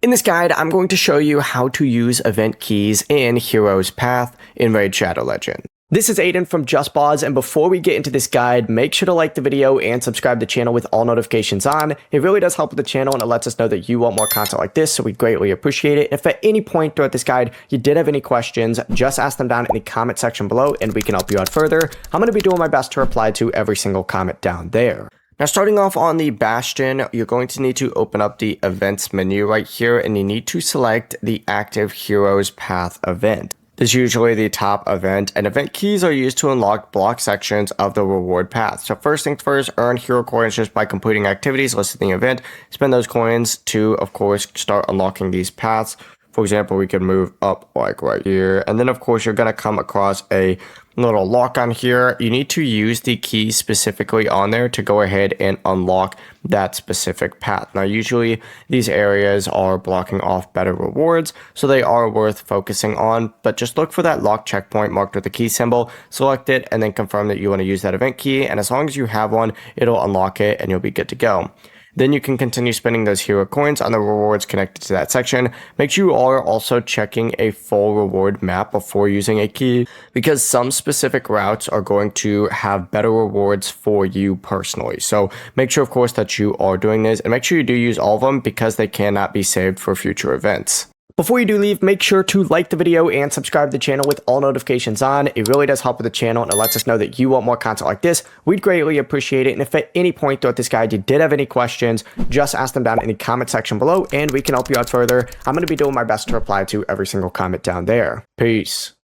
In this guide, I'm going to show you how to use event keys in Hero's Path in Raid Shadow Legend. This is Aiden from JustBoz, and before we get into this guide, make sure to like the video and subscribe to the channel with all notifications on. It really does help with the channel, and it lets us know that you want more content like this, so we greatly appreciate it. If at any point throughout this guide you did have any questions, just ask them down in the comment section below, and we can help you out further. I'm going to be doing my best to reply to every single comment down there. Now, starting off on the Bastion, you're going to need to open up the events menu right here, and you need to select the active Hero's Path event. This is usually the top event, and event keys are used to unlock block sections of the reward path. So first things first, earn hero coins just by completing activities listed in the event. Spend those coins to, of course, start unlocking these paths. For example, we can move up like right here, and then of course you're going to come across a little lock on here. You need to use the key specifically on there to go ahead and unlock that specific path. Now, usually these areas are blocking off better rewards, so they are worth focusing on, but just look for that lock checkpoint marked with the key symbol, select it, and then confirm that you want to use that event key, and as long as you have one, it'll unlock it and you'll be good to go. Then you can continue spending those hero coins on the rewards connected to that section. Make sure you are also checking a full reward map before using a key, because some specific routes are going to have better rewards for you personally. So make sure, of course, that you are doing this, and make sure you do use all of them because they cannot be saved for future events. Before you do leave, make sure to like the video and subscribe to the channel with all notifications on. It really does help with the channel, and it lets us know that you want more content like this. We'd greatly appreciate it. And if at any point throughout this guide you did have any questions, just ask them down in the comment section below, and we can help you out further. I'm going to be doing my best to reply to every single comment down there. Peace.